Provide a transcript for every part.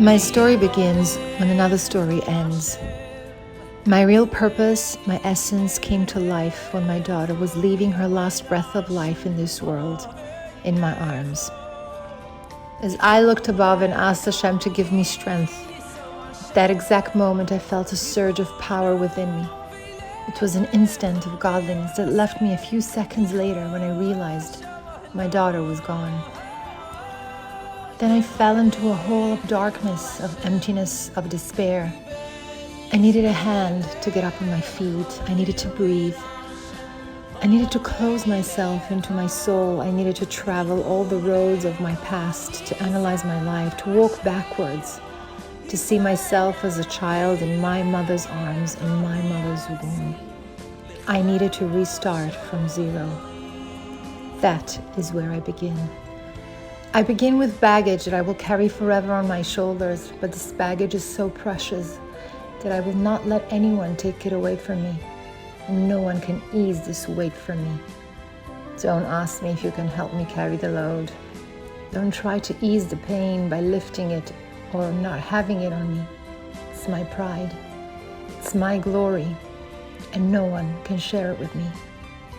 My story begins when another story ends. My real purpose, my essence came to life when my daughter was leaving her last breath of life in this world, in my arms. As I looked above and asked Hashem to give me strength, at that exact moment I felt a surge of power within me. It was an instant of godliness that left me a few seconds later when I realized my daughter was gone. Then I fell into a hole of darkness, of emptiness, of despair. I needed a hand to get up on my feet. I needed to breathe. I needed to close myself into my soul. I needed to travel all the roads of my past, to analyze my life, to walk backwards, to see myself as a child in my mother's arms, in my mother's womb. I needed to restart from zero. That is where I begin. I begin with baggage that I will carry forever on my shoulders, but this baggage is so precious that I will not let anyone take it away from me, and no one can ease this weight from me. Don't ask me if you can help me carry the load. Don't try to ease the pain by lifting it or not having it on me. It's my pride. It's my glory, and no one can share it with me.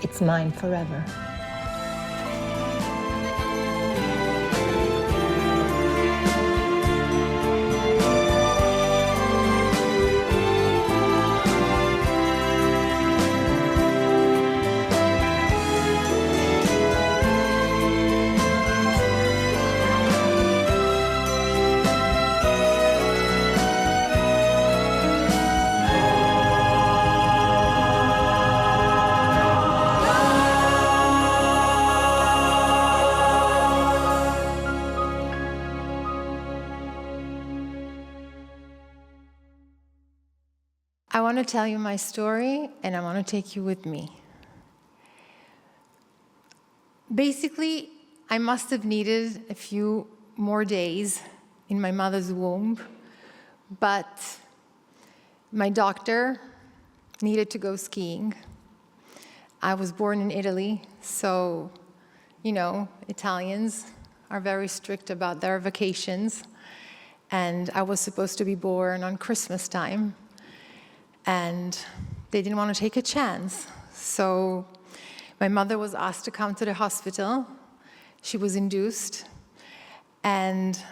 It's mine forever. I want to tell you my story, and I want to take you with me. Basically, I must have needed a few more days in my mother's womb, but my doctor needed to go skiing. I was born in Italy, so, Italians are very strict about their vacations, and I was supposed to be born on Christmas time. And they didn't want to take a chance. So my mother was asked to come to the hospital. She was induced. And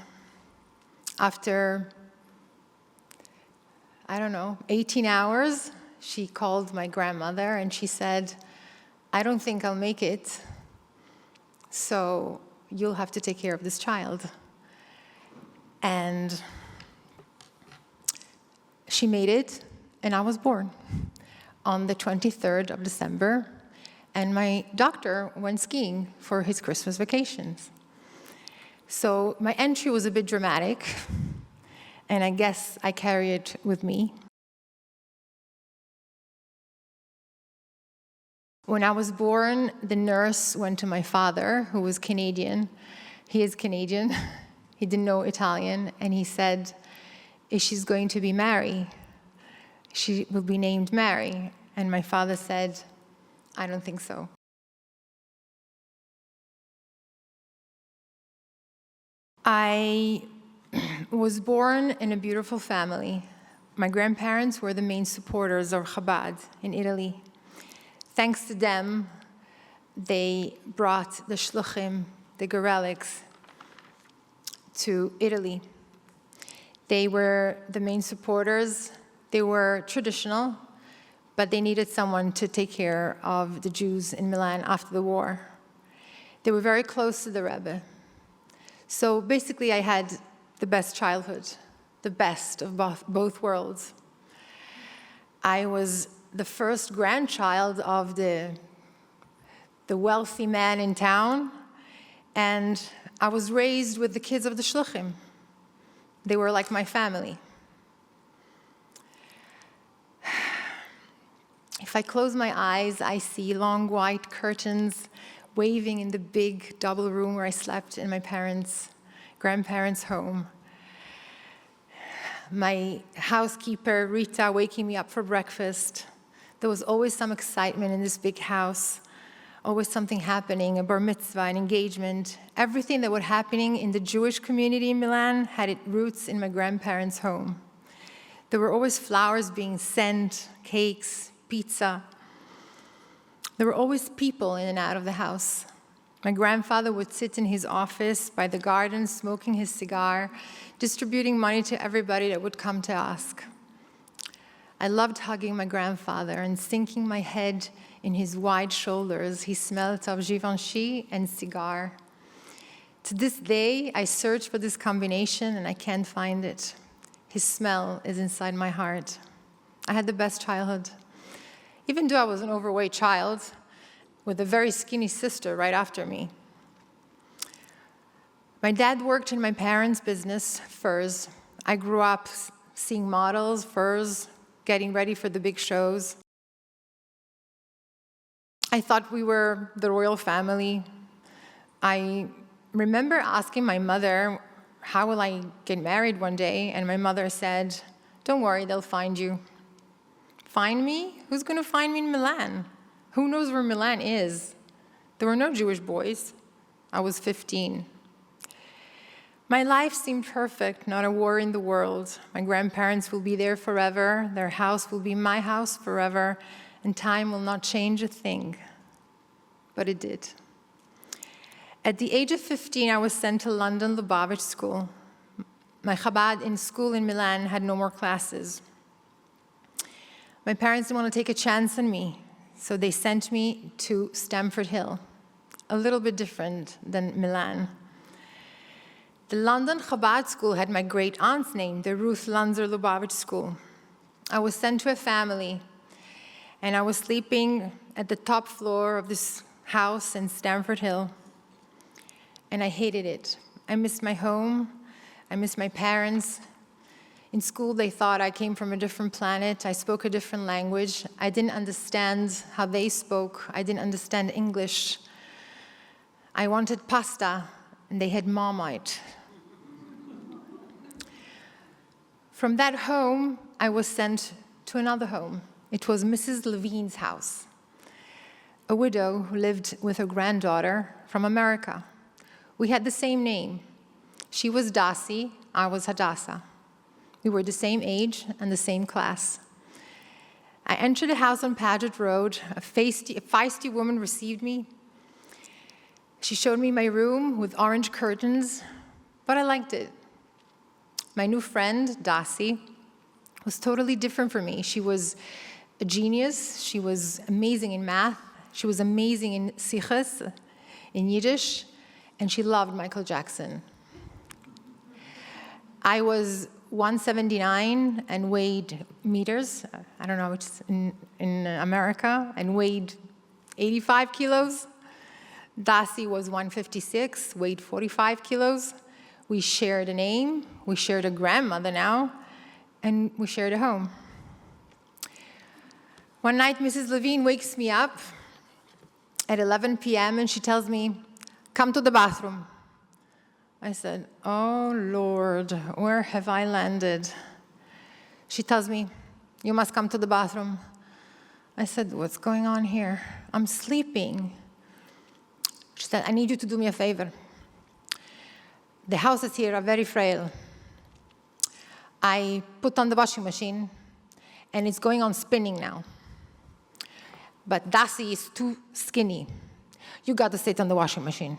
after, 18 hours, she called my grandmother and she said, "I don't think I'll make it, so you'll have to take care of this child." And she made it. And I was born on the 23rd of December, and my doctor went skiing for his Christmas vacations. So my entry was a bit dramatic, and I guess I carry it with me. When I was born, the nurse went to my father, who was Canadian. He is Canadian. He didn't know Italian, and he said, "Is she going to be Mary? She will be named Mary." And my father said, "I don't think so." I was born in a beautiful family. My grandparents were the main supporters of Chabad in Italy. Thanks to them, they brought the shluchim, the Gorelics, to Italy. They were the main supporters. They were traditional, but they needed someone to take care of the Jews in Milan after the war. They were very close to the Rebbe. So basically, I had the best childhood, the best of both worlds. I was the first grandchild of the wealthy man in town, and I was raised with the kids of the shluchim. They were like my family. If I close my eyes, I see long white curtains waving in the big double room where I slept in my grandparents' home. My housekeeper, Rita, waking me up for breakfast. There was always some excitement in this big house. Always something happening, a bar mitzvah, an engagement. Everything that was happening in the Jewish community in Milan had its roots in my grandparents' home. There were always flowers being sent, cakes, pizza. There were always people in and out of the house. My grandfather would sit in his office by the garden, smoking his cigar, distributing money to everybody that would come to ask. I loved hugging my grandfather and sinking my head in his wide shoulders. He smelled of Givenchy and cigar. To this day, I search for this combination and I can't find it. His smell is inside my heart. I had the best childhood. Even though I was an overweight child, with a very skinny sister right after me. My dad worked in my parents' business, furs. I grew up seeing models, furs, getting ready for the big shows. I thought we were the royal family. I remember asking my mother, how will I get married one day? And my mother said, don't worry, they'll find you. Find me? Who's going to find me in Milan? Who knows where Milan is? There were no Jewish boys. I was 15. My life seemed perfect, not a war in the world. My grandparents will be there forever. Their house will be my house forever, and time will not change a thing. But it did. At the age of 15, I was sent to London Lubavitch school. My Chabad in school in Milan had no more classes. My parents didn't want to take a chance on me. So they sent me to Stamford Hill, a little bit different than Milan. The London Chabad school had my great aunt's name, the Ruth Lanzer Lubavitch School. I was sent to a family, and I was sleeping at the top floor of this house in Stamford Hill, and I hated it. I missed my home. I missed my parents. In school, they thought I came from a different planet. I spoke a different language. I didn't understand how they spoke. I didn't understand English. I wanted pasta, and they had Marmite. From that home, I was sent to another home. It was Mrs. Levine's house, a widow who lived with her granddaughter from America. We had the same name. She was Dasi, I was Hadassah. We were the same age and the same class. I entered a house on Paget Road. A feisty woman received me. She showed me my room with orange curtains, but I liked it. My new friend, Dasi, was totally different from me. She was a genius. She was amazing in math. She was amazing in sichas, in Yiddish, and she loved Michael Jackson. I was 179 and weighed meters, I don't know, it's in America, and weighed 85 kilos. Dasi was 156, weighed 45 kilos. We shared a name, we shared a grandmother now, and we shared a home. One night, Mrs. Levine wakes me up at 11 p.m. and she tells me, come to the bathroom. I said, oh, Lord, where have I landed? She tells me, you must come to the bathroom. I said, what's going on here? I'm sleeping. She said, I need you to do me a favor. The houses here are very frail. I put on the washing machine, and it's going on spinning now. But Dasi is too skinny. You got to sit on the washing machine.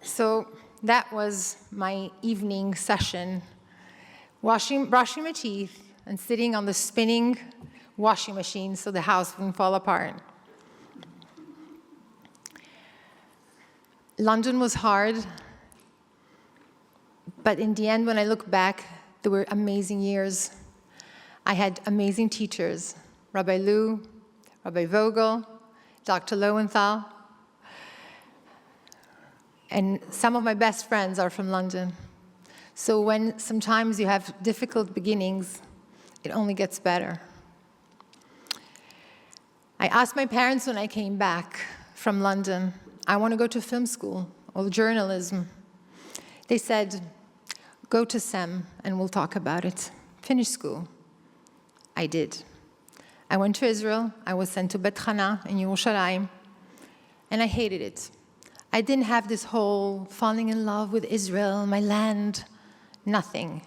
So that was my evening session, brushing my teeth and sitting on the spinning washing machine so the house wouldn't fall apart. London was hard, but in the end, when I look back, there were amazing years. I had amazing teachers, Rabbi Lou, Rabbi Vogel, Dr. Lowenthal, and some of my best friends are from London. So when sometimes you have difficult beginnings, it only gets better. I asked my parents when I came back from London, I want to go to film school or journalism. They said, go to SEM and we'll talk about it. Finish school. I did. I went to Israel. I was sent to Bet Hana in Yerushalayim, and I hated it. I didn't have this whole falling in love with Israel, my land, nothing.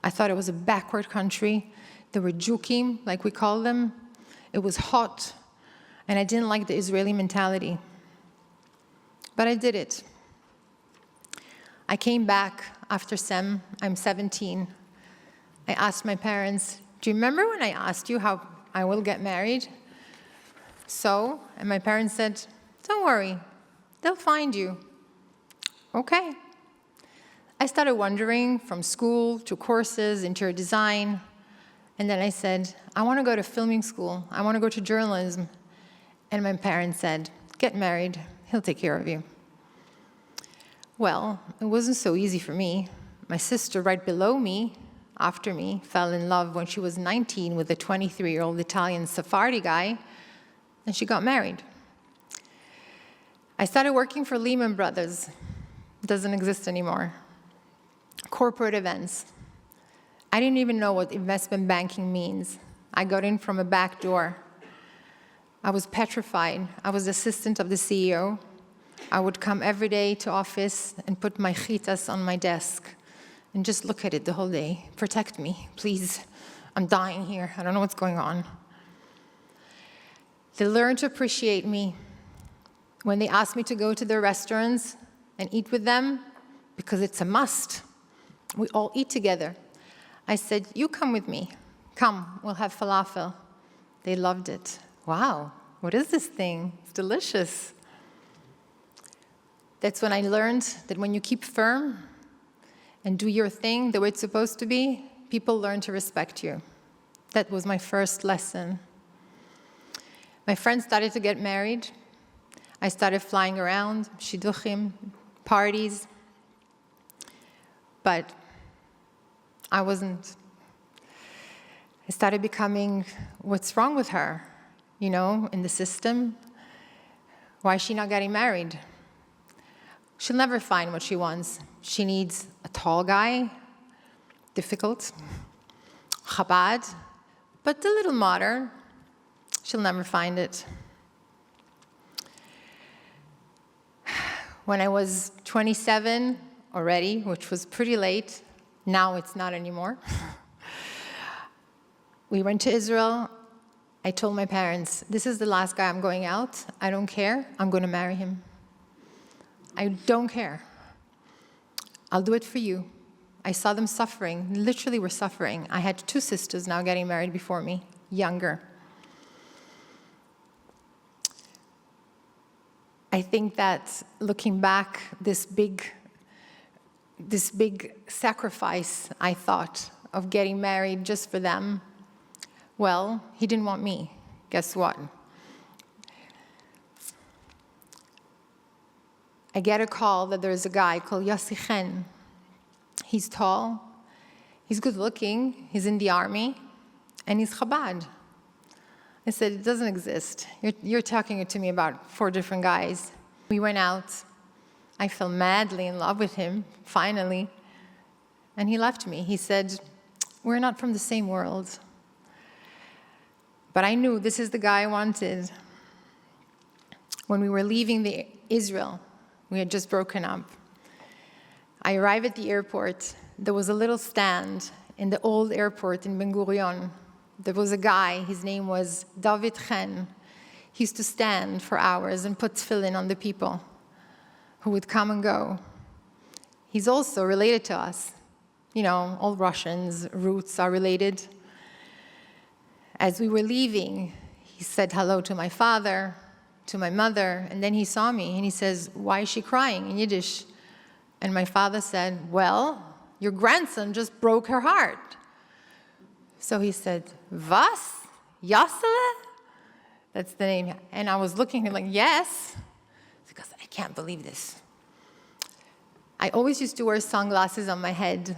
I thought it was a backward country. There were jukim, like we call them. It was hot, and I didn't like the Israeli mentality. But I did it. I came back after SEM. I'm 17. I asked my parents, do you remember when I asked you how I will get married? And my parents said, don't worry, they'll find you. Okay. I started wandering from school to courses, interior design, and then I said, I want to go to filming school. I want to go to journalism. And my parents said, get married, he'll take care of you. Well, it wasn't so easy for me. My sister right below me, after me, fell in love when she was 19 with a 23-year-old Italian Sephardi guy, and she got married. I started working for Lehman Brothers. It doesn't exist anymore. Corporate events. I didn't even know what investment banking means. I got in from a back door. I was petrified. I was assistant of the CEO. I would come every day to office and put my chitas on my desk and just look at it the whole day. Protect me, please. I'm dying here. I don't know what's going on. They learned to appreciate me when they asked me to go to their restaurants and eat with them, because it's a must. We all eat together. I said, you come with me. Come, we'll have falafel. They loved it. Wow, what is this thing? It's delicious. That's when I learned that when you keep firm and do your thing the way it's supposed to be, people learn to respect you. That was my first lesson. My friends started to get married. I started flying around, shidduchim, parties. But I wasn't. I started becoming, what's wrong with her? You know, in the system. Why is she not getting married? She'll never find what she wants. She needs a tall guy, difficult, Chabad, but a little modern. She'll never find it. When I was 27 already, which was pretty late, now it's not anymore. We went to Israel. I told my parents, this is the last guy I'm going out. I don't care. I'm going to marry him. I don't care. I'll do it for you. I saw them suffering, literally were suffering. I had 2 sisters now getting married before me, younger. I think that looking back, this big sacrifice, I thought, of getting married just for them, well, he didn't want me. Guess what? I get a call that there's a guy called Hadassah Chen. He's tall, he's good looking, he's in the army, and he's Chabad. I said, it doesn't exist. You're talking to me about 4 different guys. We went out. I fell madly in love with him, finally. And he left me. He said, we're not from the same world. But I knew this is the guy I wanted. When we were leaving Israel, we had just broken up. I arrived at the airport. There was a little stand in the old airport in Ben Gurion. There was a guy, his name was David Chen. He used to stand for hours and put tefillin on the people who would come and go. He's also related to us. You know, all Russians' roots are related. As we were leaving, he said hello to my father, to my mother, and then he saw me and he says, why is she crying in Yiddish? And my father said, well, your grandson just broke her heart. So he said, was? Yassele? That's the name. And I was looking at him like, yes. Because I can't believe this. I always used to wear sunglasses on my head.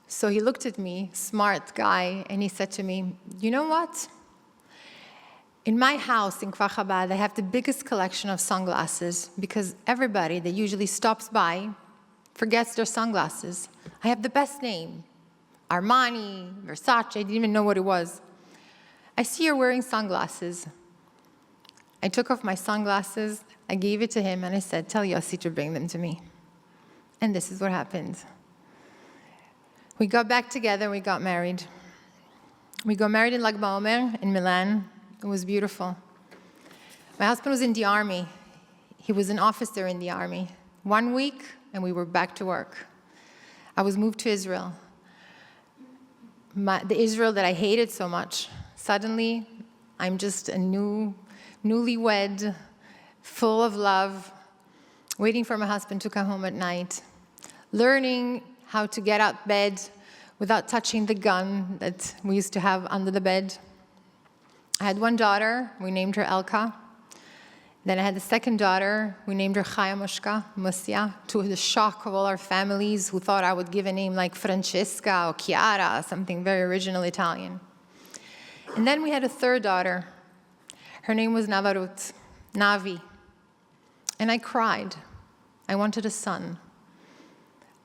So he looked at me, smart guy, and he said to me, you know what? In my house in Kfar Chabad, I have the biggest collection of sunglasses because everybody that usually stops by forgets their sunglasses. I have the best name. Armani, Versace, I didn't even know what it was. I see you're wearing sunglasses. I took off my sunglasses, I gave it to him, and I said, tell Yossi to bring them to me. And this is what happened. We got back together, we got married. We got married in Lag BaOmer in Milan. It was beautiful. My husband was in the army. He was an officer in the army. 1 week, and we were back to work. I was moved to Israel. The Israel that I hated so much. Suddenly, I'm just a newlywed, full of love, waiting for my husband to come home at night, learning how to get out of bed without touching the gun that we used to have under the bed. I had one daughter, we named her Elka. Then I had the second daughter, we named her Chaya Musia, to the shock of all our families who thought I would give a name like Francesca or Chiara, something very original Italian. And then we had a third daughter. Her name was Navi. And I cried. I wanted a son.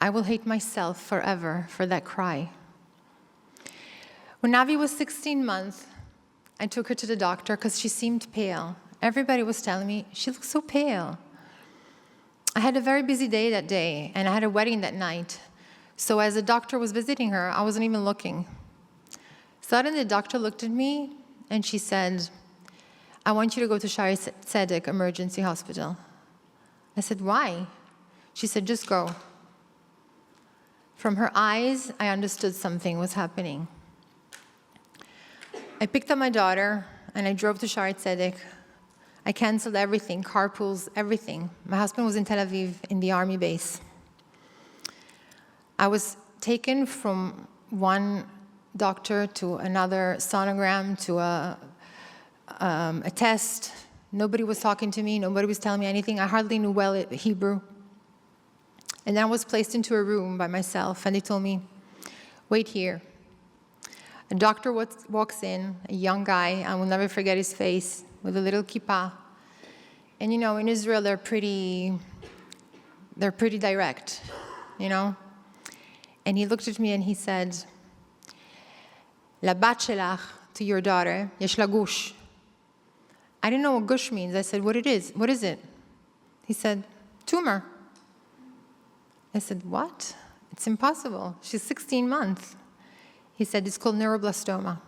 I will hate myself forever for that cry. When Navi was 16 months, I took her to the doctor because she seemed pale. Everybody was telling me, she looks so pale. I had a very busy day that day, and I had a wedding that night. So as the doctor was visiting her, I wasn't even looking. Suddenly, the doctor looked at me, and she said, I want you to go to Shari Tzedek Emergency Hospital. I said, why? She said, just go. From her eyes, I understood something was happening. I picked up my daughter, and I drove to Shari Tzedek. I canceled everything, carpools, everything. My husband was in Tel Aviv in the army base. I was taken from one doctor to another sonogram to a test. Nobody was talking to me. Nobody was telling me anything. I hardly knew well Hebrew. And then I was placed into a room by myself, and they told me, wait here. A doctor walks in, a young guy, I will never forget his face, with a little kippah. And you know, in Israel, they're pretty direct, you know? And he looked at me and he said, La bat shelach, to your daughter, yesh la gush. I didn't know what gush means. I said, what is it? He said, tumor. I said, what? It's impossible. She's 16 months. He said, it's called neuroblastoma.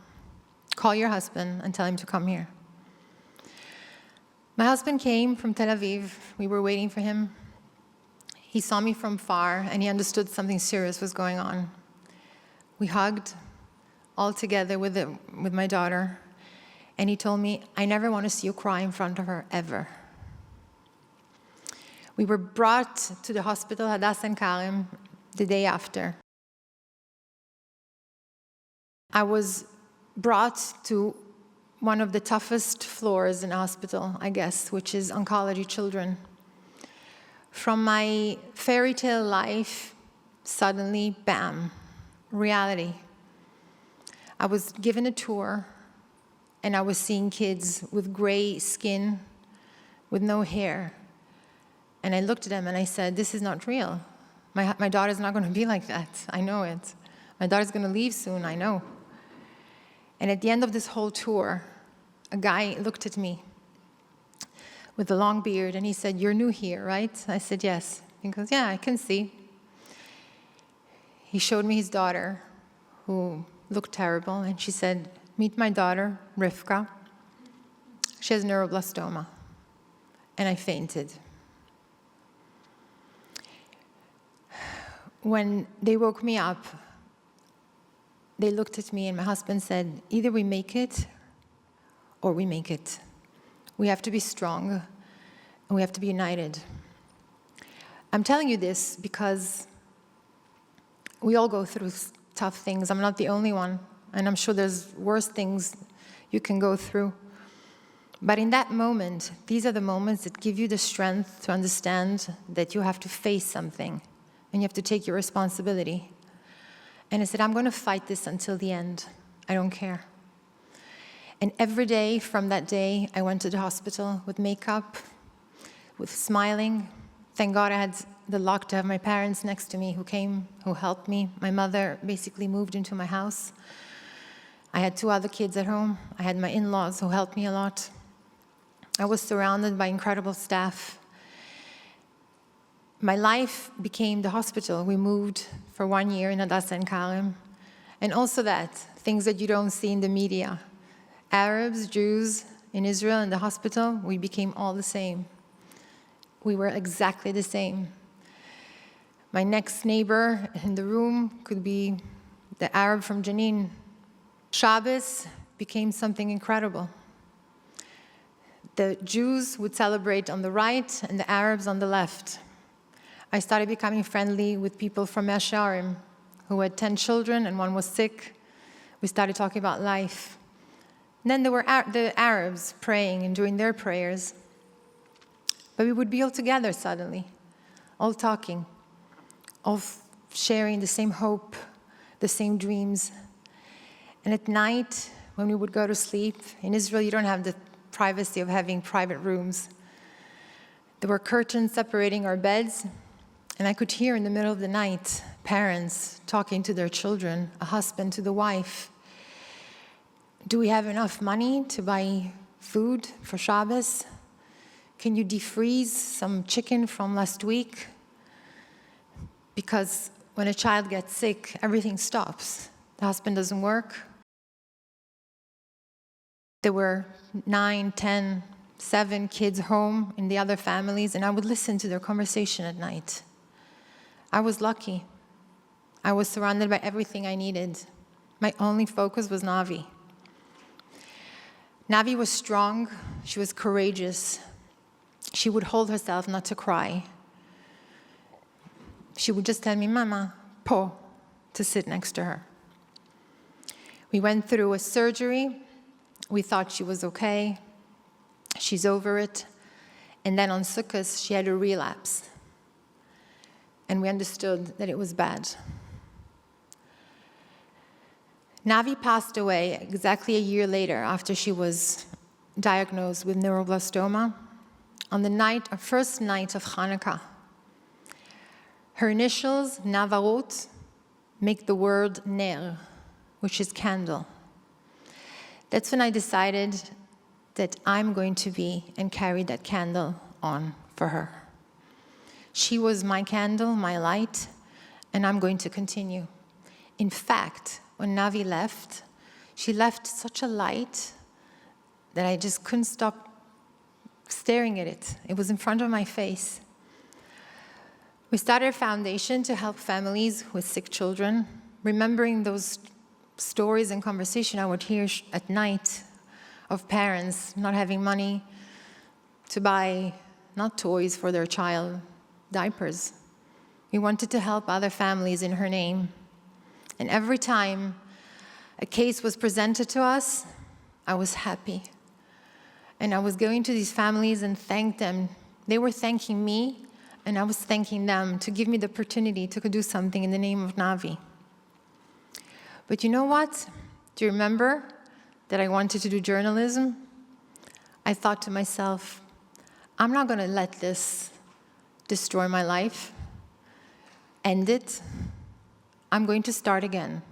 Call your husband and tell him to come here. My husband came from Tel Aviv. We were waiting for him. He saw me from far, and he understood something serious was going on. We hugged all together with my daughter, and he told me, I never want to see you cry in front of her, ever. We were brought to the hospital, Hadassah Chen, the day after. I was brought to one of the toughest floors in the hospital, I guess, which is oncology children. From my fairy tale life, suddenly, bam, reality. I was given a tour, and I was seeing kids with gray skin, with no hair. And I looked at them and I said, this is not real. My daughter's not going to be like that. I know it. My daughter's going to leave soon, I know. And at the end of this whole tour, a guy looked at me with a long beard, and he said, you're new here, right? I said, yes. He goes, yeah, I can see. He showed me his daughter, who looked terrible, and she said, meet my daughter, Rivka. She has neuroblastoma. And I fainted. When they woke me up, they looked at me, and my husband said, either we make it or we make it. We have to be strong, and we have to be united. I'm telling you this because we all go through tough things. I'm not the only one, and I'm sure there's worse things you can go through. But in that moment, these are the moments that give you the strength to understand that you have to face something, and you have to take your responsibility. And I said, I'm going to fight this until the end. I don't care. And every day from that day, I went to the hospital with makeup, with smiling. Thank God I had the luck to have my parents next to me who came, who helped me. My mother basically moved into my house. I had 2 other kids at home. I had my in-laws who helped me a lot. I was surrounded by incredible staff. My life became the hospital. We moved for 1 year in Hadassah Chen. And also things that you don't see in the media. Arabs, Jews in Israel in the hospital, we became all the same. We were exactly the same. My next neighbor in the room could be the Arab from Jenin. Shabbos became something incredible. The Jews would celebrate on the right and the Arabs on the left. I started becoming friendly with people from Me'asharim who had 10 children and one was sick. We started talking about life. And then there were the Arabs praying and doing their prayers. But we would be all together suddenly, all talking, all sharing the same hope, the same dreams. And at night, when we would go to sleep, in Israel you don't have the privacy of having private rooms. There were curtains separating our beds, and I could hear in the middle of the night parents talking to their children, a husband to the wife. Do we have enough money to buy food for Shabbos? Can you defreeze some chicken from last week? Because when a child gets sick, everything stops. The husband doesn't work. There were 9, 10, 7 kids home in the other families, and I would listen to their conversation at night. I was lucky. I was surrounded by everything I needed. My only focus was Navi. Navi was strong. She was courageous. She would hold herself not to cry. She would just tell me, Mama, po, to sit next to her. We went through a surgery. We thought she was okay. She's over it. And then on Sukkot, she had a relapse. And we understood that it was bad. Navi passed away exactly a year later after she was diagnosed with neuroblastoma on the first night of Hanukkah. Her initials, Navarot, make the word ner, which is candle. That's when I decided that I'm going to be and carry that candle on for her. She was my candle, my light, and I'm going to continue. In fact, when Navi left, she left such a light that I just couldn't stop staring at it. It was in front of my face. We started a foundation to help families with sick children, remembering those stories and conversation I would hear at night of parents not having money to buy, not toys for their child, diapers. We wanted to help other families in her name. And every time a case was presented to us, I was happy. And I was going to these families and thank them. They were thanking me, and I was thanking them to give me the opportunity to do something in the name of Navi. But you know what? Do you remember that I wanted to do journalism? I thought to myself, I'm not going to let this destroy my life, end it. I'm going to start again.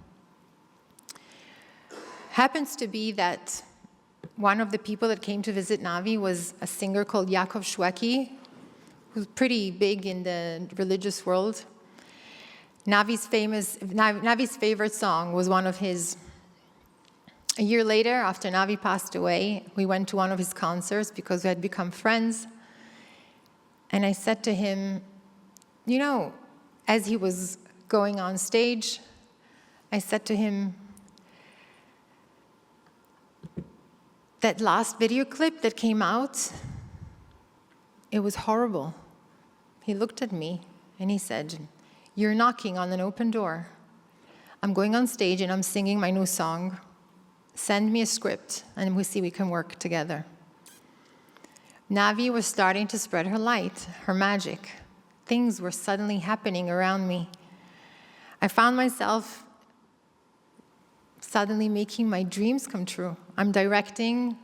Happens to be that one of the people that came to visit Navi was a singer called Yaakov Shweki, who's pretty big in the religious world. Navi's favorite song was one of his. A year later, after Navi passed away, we went to one of his concerts because we had become friends. And I said to him, you know, as he was going on stage, I said to him, that last video clip that came out, it was horrible. He looked at me and he said, you're knocking on an open door. I'm going on stage and I'm singing my new song. Send me a script and we see we can work together. Navi was starting to spread her light, her magic. Things were suddenly happening around me. I found myself suddenly making my dreams come true. I'm directing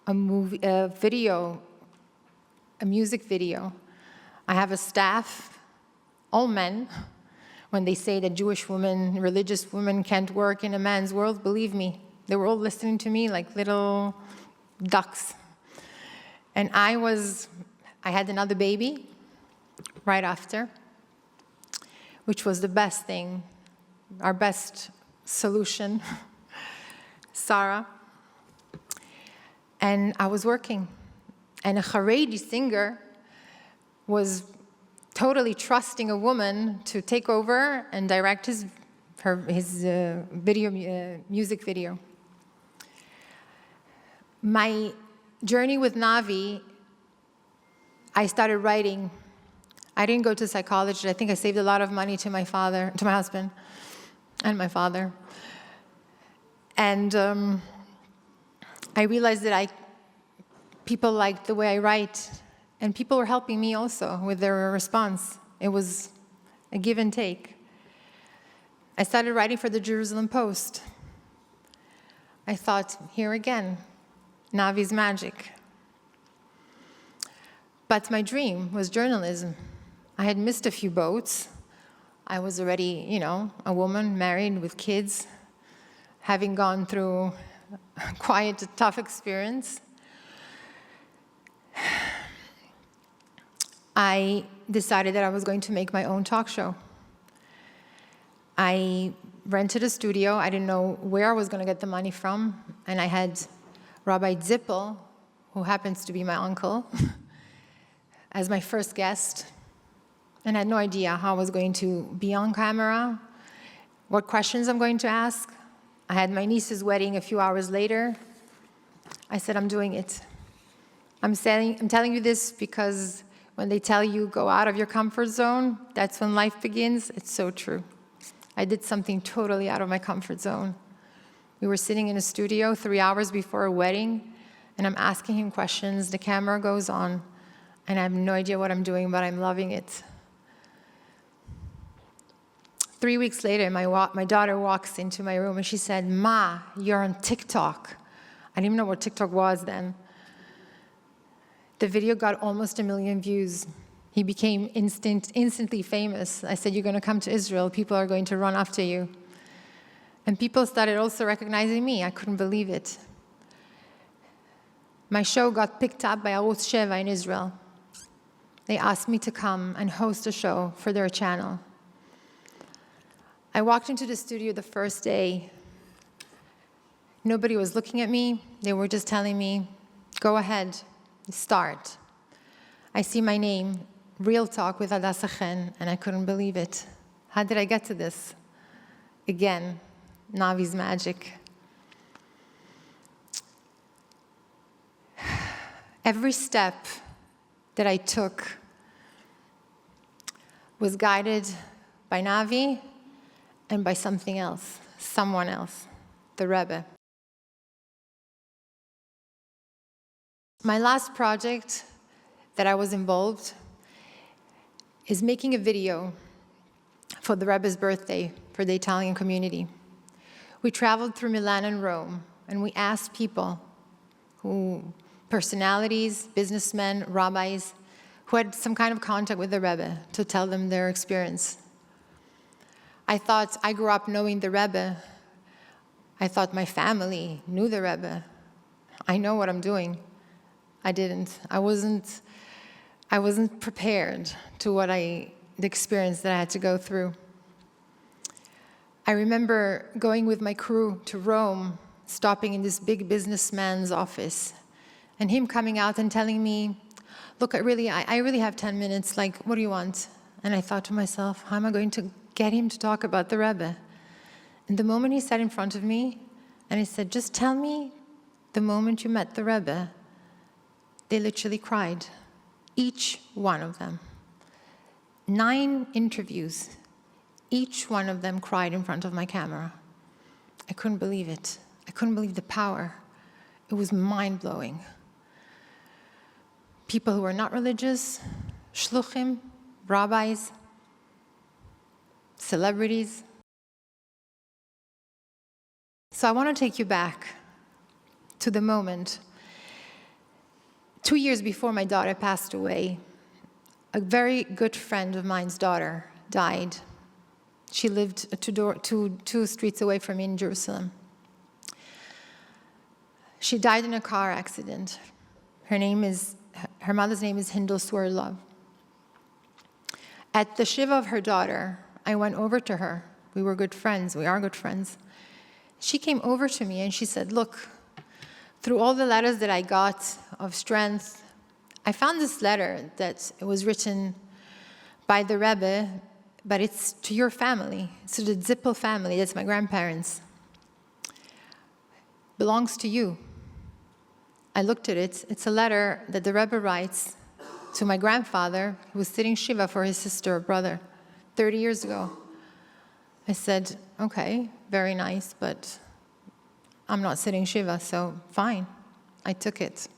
a music video. I have a staff, all men, When they say that Jewish women, religious women can't work in a man's world, believe me, they were all listening to me like little ducks. And I had another baby right after, which was the best thing, our best solution, Sarah. And I was working. And a Haredi singer was totally trusting a woman to take over and direct his music video. My journey with Navi, I started writing. I didn't go to psychology. I think I saved a lot of money to my husband, and my father. And I realized that people liked the way I write, and people were helping me also with their response. It was a give and take. I started writing for the Jerusalem Post. I thought, here again, Navi's magic. But my dream was journalism. I had missed a few boats. I was already, a woman, married with kids, having gone through quite a tough experience. I decided that I was going to make my own talk show. I rented a studio. I didn't know where I was going to get the money from. And I had Rabbi Zippel, who happens to be my uncle, as my first guest. And I had no idea how I was going to be on camera, what questions I'm going to ask. I had my niece's wedding a few hours later. I said, I'm doing it. I'm telling you this because when they tell you go out of your comfort zone, that's when life begins. It's so true. I did something totally out of my comfort zone. We were sitting in a studio 3 hours before a wedding, and I'm asking him questions. The camera goes on, and I have no idea what I'm doing, but I'm loving it. 3 weeks later, my daughter walks into my room, and she said, Ma, you're on TikTok. I didn't even know what TikTok was then. The video got almost 1 million views. He became instantly famous. I said, you're going to come to Israel. People are going to run after you. And people started also recognizing me. I couldn't believe it. My show got picked up by Arutz Sheva in Israel. They asked me to come and host a show for their channel. I walked into the studio the first day. Nobody was looking at me. They were just telling me, go ahead, start. I see my name, Real Talk with Hadassah Chen, and I couldn't believe it. How did I get to this? Again, Navi's magic. Every step that I took was guided by Navi and by something else, someone else, the Rebbe. My last project that I was involved is making a video for the Rebbe's birthday for the Italian community. We traveled through Milan and Rome, and we asked people, personalities, businessmen, rabbis, who had some kind of contact with the Rebbe, to tell them their experience. I thought I grew up knowing the Rebbe. I thought my family knew the Rebbe. I know what I'm doing. I didn't. I wasn't prepared to the experience that I had to go through. I remember going with my crew to Rome, stopping in this big businessman's office, and him coming out and telling me, look, I really have 10 minutes, like, what do you want? And I thought to myself, how am I going to get him to talk about the Rebbe? And the moment he sat in front of me, and he said, just tell me the moment you met the Rebbe, they literally cried. Each one of them. 9 interviews. Each one of them cried in front of my camera. I couldn't believe it. I couldn't believe the power. It was mind-blowing. People who were not religious, shluchim, rabbis, celebrities. So I want to take you back to the moment 2 years before my daughter passed away. A very good friend of mine's daughter died. She lived two streets away from me in Jerusalem. She died in a car accident. Her mother's name is Hindel Swerdlov. At the shiva of her daughter, I went over to her. We were good friends. We are good friends. She came over to me and she said, look, through all the letters that I got of strength, I found this letter that it was written by the Rebbe, but it's to your family. It's to the Zippel family. That's my grandparents. Belongs to you. I looked at it. It's a letter that the Rebbe writes to my grandfather, who was sitting shiva for his sister or brother 30 years ago. I said, okay, very nice, but I'm not sitting shiva, so fine. I took it.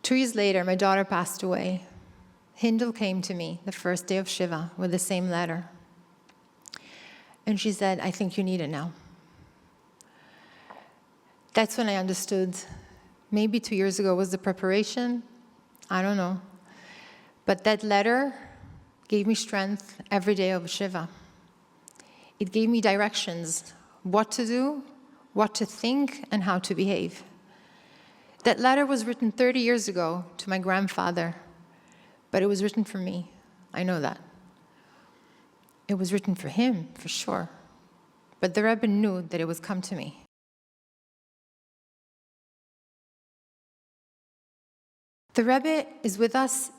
2 years later, my daughter passed away. Hindel came to me the first day of shiva with the same letter. And she said, I think you need it now. That's when I understood. Maybe 2 years ago was the preparation. I don't know. But that letter gave me strength every day of shiva. It gave me directions, what to do, what to think, and how to behave. That letter was written 30 years ago to my grandfather, but it was written for me. I know that. It was written for him, for sure. But the Rebbe knew that it was come to me. The Rebbe is with us.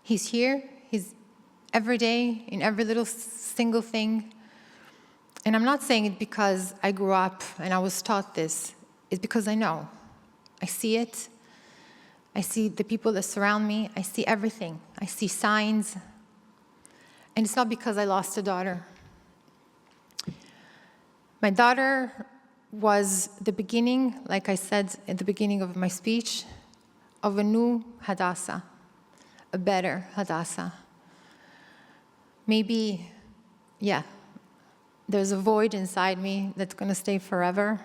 He's here. He's every day, in every little single thing. And I'm not saying it because I grew up and I was taught this. It's because I know. I see it. I see the people that surround me. I see everything. I see signs. And it's not because I lost a daughter. My daughter was the beginning, like I said at the beginning of my speech, of a new Hadassah, a better Hadassah. Maybe, there's a void inside me that's going to stay forever.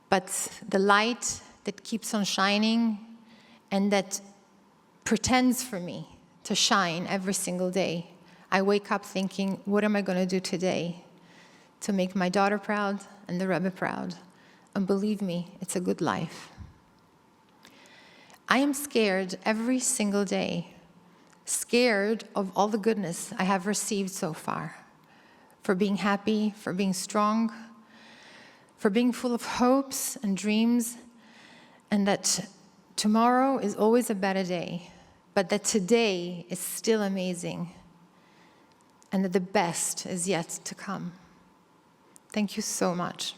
But the light that keeps on shining and that pretends for me to shine every single day, I wake up thinking, what am I going to do today to make my daughter proud and the Rebbe proud? And believe me, it's a good life. I am scared every single day, scared of all the goodness I have received so far, for being happy, for being strong, for being full of hopes and dreams, and that tomorrow is always a better day, but that today is still amazing, and that the best is yet to come. Thank you so much.